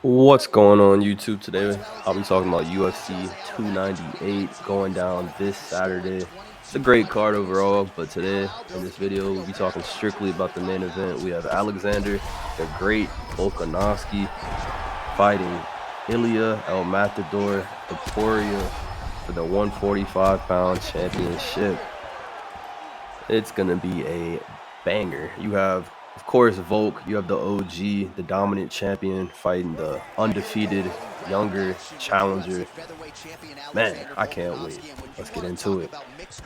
What's going on YouTube today? I'll be talking about UFC 298 going down this Saturday. It's a great card overall, but today in this video we'll be talking strictly about the main event. We have Alexander, the great Volkanovski, fighting Ilia Topuria for the 145-pound championship. It's gonna be a banger. You have, of course, Volk. You have the OG, the dominant champion, fighting the undefeated younger challenger. Man, I can't wait. Let's get into it.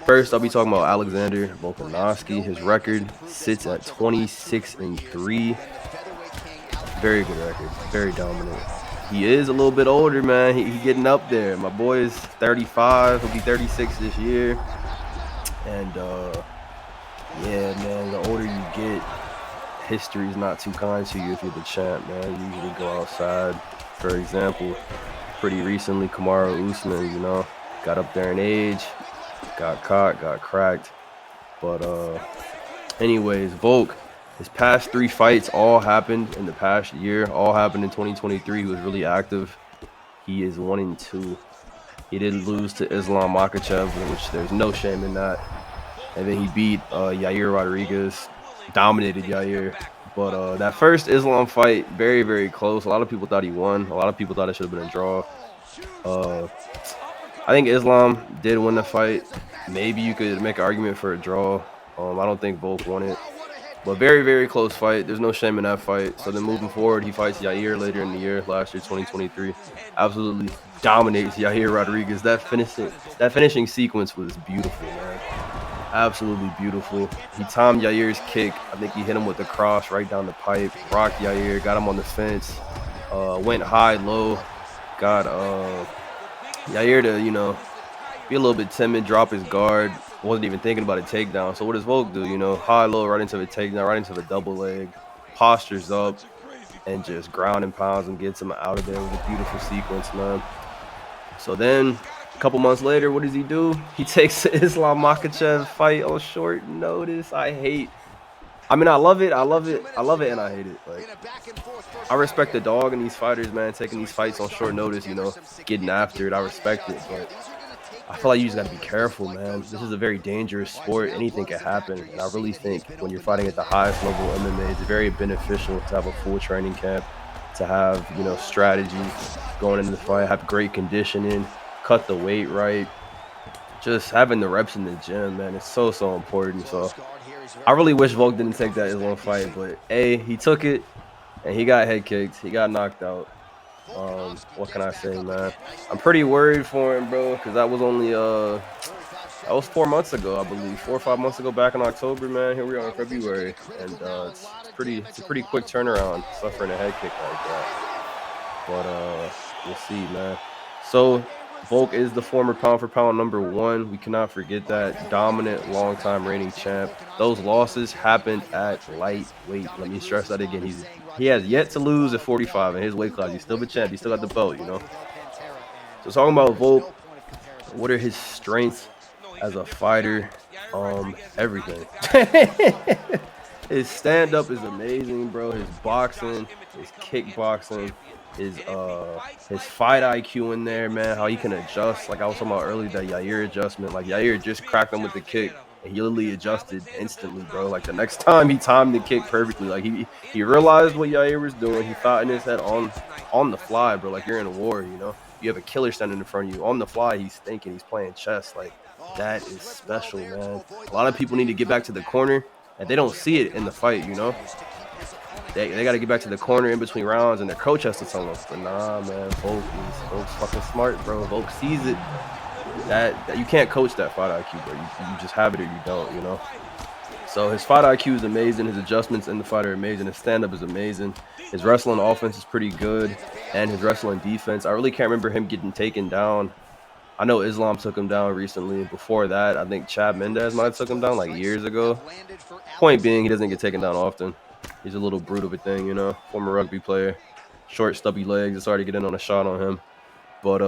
First, I'll be talking about Alexander Volkanovski. His record sits at 26-3. Very good record. Very dominant. He is a little bit older, man. He getting up there. My boy is 35. He'll be 36 this year. And yeah, man, the older you get, history is not too kind to you if you're the champ, man. You usually go outside. For example, pretty recently, Kamaru Usman, got up there in age, got caught, got cracked. But anyways, Volk, his past 3 fights all happened in the past year, all happened in 2023. He was really active. He is 1-2. He did lose to Islam Makhachev, which there's no shame in that. And then he beat Yair Rodriguez, dominated Yair. But that first Islam fight, very, very close. A lot of people thought he won. A lot of people thought it should have been a draw. I think Islam did win the fight. Maybe you could make an argument for a draw. I don't think Volk won it. But very, very close fight. There's no shame in that fight. So then moving forward, he fights Yair later in the year, last year, 2023. Absolutely dominates Yair Rodriguez. That finishing sequence was beautiful, man. Absolutely beautiful. He timed Yair's kick. I think he hit him with the cross right down the pipe. Rocked Yair, got him on the fence. Went high, low. Got Yair to, be a little bit timid, drop his guard. Wasn't even thinking about a takedown. So what does Volk do? High, low, right into the takedown, right into the double leg. Postures up and just ground and pounds and gets him out of there with a beautiful sequence, man. So then a couple months later, what does he do? He takes the Islam Makhachev fight on short notice. I love it, and I hate it. Like, I respect the dog in these fighters, man, taking these fights on short notice, getting after it. I respect it, but I feel like you just got to be careful, man. This is a very dangerous sport. Anything can happen. And I really think when you're fighting at the highest level of MMA, it's very beneficial to have a full training camp, to have, strategy going into the fight, have great conditioning, cut the weight right. Just having the reps in the gym, man, it's so important. So I really wish Volk didn't take that Islam fight, but he took it and he got head kicked. He got knocked out. What can I say, man? I'm pretty worried for him, bro, because that was only that was 4 months ago, I believe, 4 or 5 months ago, back in October, man. Here we are in February, and it's a pretty quick turnaround, suffering a head kick like that. But we'll see, man. So Volk is the former pound-for-pound #1. We cannot forget that. Dominant, long-time reigning champ. Those losses happened at lightweight. Let me stress that again. He has yet to lose at 45 in his weight class. He's still the champ. He still got the belt, So talking about Volk, what are his strengths as a fighter? Everything. His stand-up is amazing, bro. His boxing, his kickboxing, his fight IQ in there, man. How he can adjust, like I was talking about earlier, that Yair adjustment. Like Yair just cracked him with the kick, and he literally adjusted instantly, bro. Like the next time he timed the kick perfectly. Like he realized what Yair was doing. He thought in his head on the fly, bro. Like you're in a war, You have a killer standing in front of you. On the fly, he's thinking, he's playing chess. Like that is special, man. A lot of people need to get back to the corner, and they don't see it in the fight, They got to get back to the corner in between rounds, and their coach has to tell them. But nah, man, Volk's fucking smart, bro. Volk sees it. That you can't coach that fight IQ, bro. You just have it or you don't, So his fight IQ is amazing. His adjustments in the fight are amazing. His stand-up is amazing. His wrestling offense is pretty good, and his wrestling defense. I really can't remember him getting taken down. I know Islam took him down recently. Before that, I think Chad Mendez might have took him down like years ago. Point being, he doesn't get taken down often. He's a little brute of a thing, Former rugby player. Short, stubby legs. It's hard to get in on a shot on him. But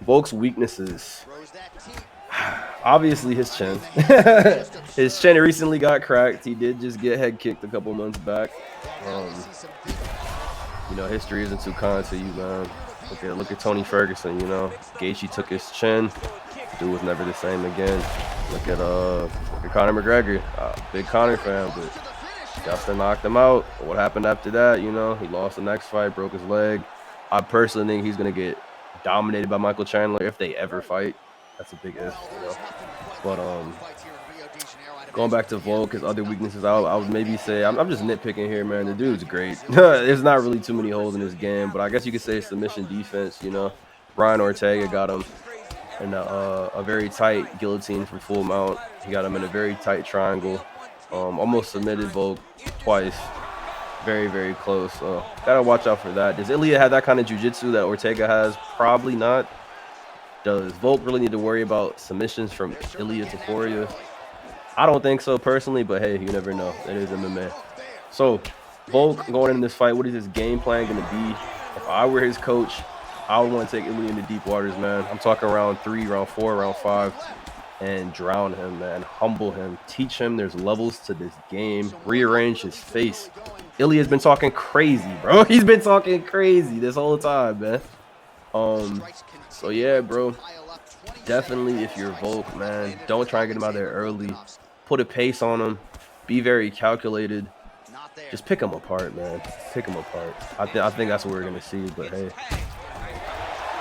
Volk's weaknesses. Obviously his chin. His chin recently got cracked. He did just get head kicked a couple months back. You know, history isn't too kind to you, man. Look at Tony Ferguson. You know, Gaethje took his chin. Dude was never the same again. Look at Conor McGregor. Big Conor fan, but Justin knocked him out. What happened after that? You know, he lost the next fight, broke his leg. I personally think he's gonna get dominated by Michael Chandler if they ever fight. That's a big if, you know. But going back to Volk, his other weaknesses, I would maybe say I'm just nitpicking here, man. The dude's great. There's not really too many holes in his game, but I guess you could say submission defense. You know, Brian Ortega got him in a very tight guillotine from full mount. He got him in a very tight triangle. Almost submitted Volk twice. Very, very close. So gotta watch out for that. Does Ilia have that kind of jiu-jitsu that Ortega has? Probably not. Does Volk really need to worry about submissions from Ilia Topuria? I don't think so personally, but hey, you never know. It is MMA. So Volk going in this fight, what is his game plan going to be? If I were his coach, I would want to take Ilia into deep waters, man. I'm talking round 3, round 4, round 5, and drown him, man. Humble him. Teach him there's levels to this game. Rearrange his face. Ilia's been talking crazy, bro. He's been talking crazy this whole time, man. So yeah, bro. Definitely, if you're Volk, man, don't try and get him out there early. Put a pace on him. Be very calculated. Just pick him apart, man. Pick him apart. I think that's what we're gonna see. But hey,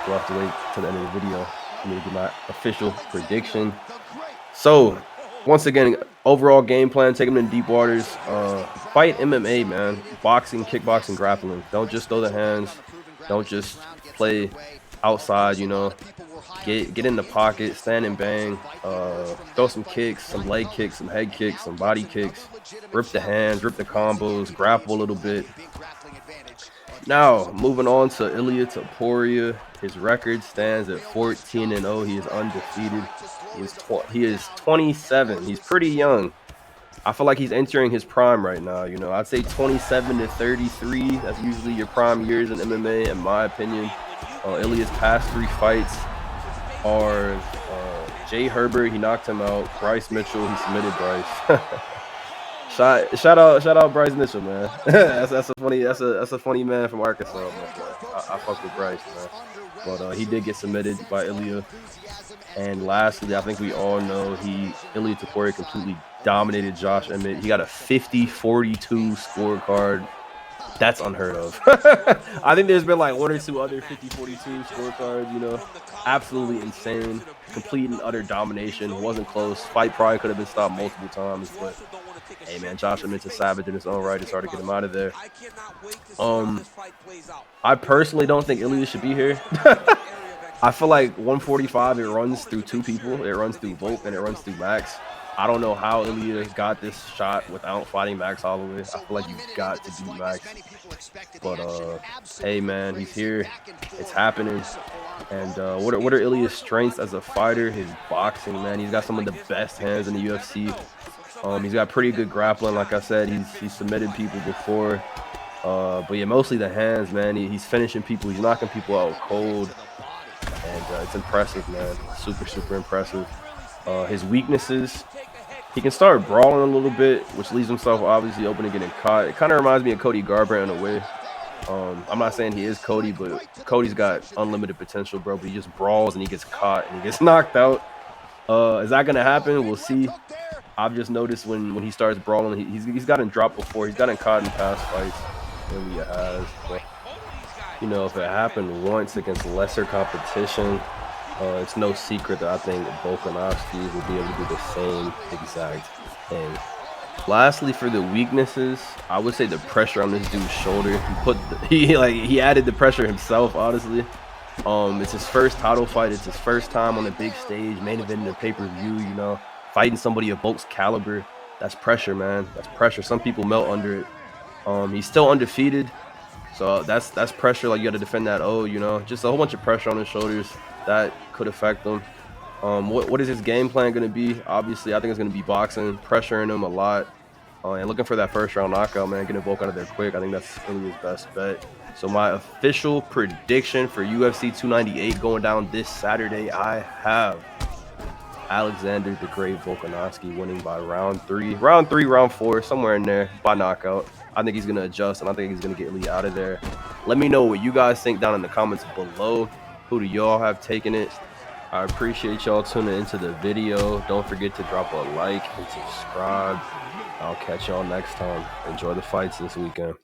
we'll have to wait till the end of the video for me to get my official prediction. So, once again, overall game plan: take him in deep waters. Fight MMA, man. Boxing, kickboxing, grappling. Don't just throw the hands. Don't just play outside. You know, get in the pocket, stand and bang. Throw some kicks, some leg kicks, some head kicks, some body kicks. Rip the hands, rip the combos, grapple a little bit. Now, moving on to Ilia Topuria. His record stands at 14-0. He is undefeated. He is 27. He's pretty young. I feel like he's entering his prime right now. You know, I'd say 27 to 33. That's usually your prime years in MMA, in my opinion. Ilia's past 3 fights are Jay Herbert. He knocked him out. Bryce Mitchell. He submitted Bryce. Shout out Bryce Mitchell, man. that's a funny man from Arkansas. Man. I fuck with Bryce, man. But he did get submitted by Ilia. And lastly, I think we all know Ilia Topuria completely dominated Josh Emmett. He got a 50-42 scorecard. That's unheard of. I think there's been like 1 or 2 other 50-42 scorecards, you know. Absolutely insane. Complete and utter domination. Wasn't close. Fight probably could have been stopped multiple times, but hey, man, Josh Emmett's a savage in his own right. It's hard to get him out of there. I personally don't think Ilia should be here. I feel like 145, it runs through 2 people. It runs through Volk and it runs through Max. I don't know how Ilia got this shot without fighting Max Holloway. I feel like you've got to beat Max. But hey, man, he's here. It's happening. And what are Ilia's strengths as a fighter? His boxing, man. He's got some of the best hands in the UFC. He's got pretty good grappling. Like I said, he's submitted people before. But yeah, mostly the hands, man. He's finishing people. He's knocking people out cold. And it's impressive, man. Super, super impressive. His weaknesses, he can start brawling a little bit, which leaves himself obviously open to getting caught. It kind of reminds me of Cody Garbrandt in a way. I'm not saying he is Cody, but Cody's got unlimited potential, bro. But he just brawls and he gets caught and he gets knocked out. Is that going to happen? We'll see. I've just noticed when he starts brawling, he's gotten dropped before. He's gotten caught in past fights. Ilia has. But, you know, if it happened once against lesser competition, it's no secret that I think Volkanovski will be able to do the same exact thing. Lastly, for the weaknesses, I would say the pressure on this dude's shoulder. He added the pressure himself, honestly. It's his first title fight. It's his first time on the big stage, main event in a pay-per-view, you know, fighting somebody of Volk's caliber. That's pressure, man. That's pressure. Some people melt under it. He's still undefeated. So that's pressure. Like, you got to defend that. You know, just a whole bunch of pressure on his shoulders that could affect him. What is his game plan going to be? Obviously, I think it's going to be boxing, pressuring him a lot, and looking for that first round knockout, man. Getting Volk out of there quick. I think that's Ilia's best bet. So my official prediction for UFC 298 going down this Saturday, I have Alexander the Great Volkanovski winning by round 3, round 4, somewhere in there by knockout. I think he's going to adjust, and I think he's going to get Ilia out of there. Let me know what you guys think down in the comments below. Who do y'all have taken it? I appreciate y'all tuning into the video. Don't forget to drop a like and subscribe. I'll catch y'all next time. Enjoy the fights this weekend.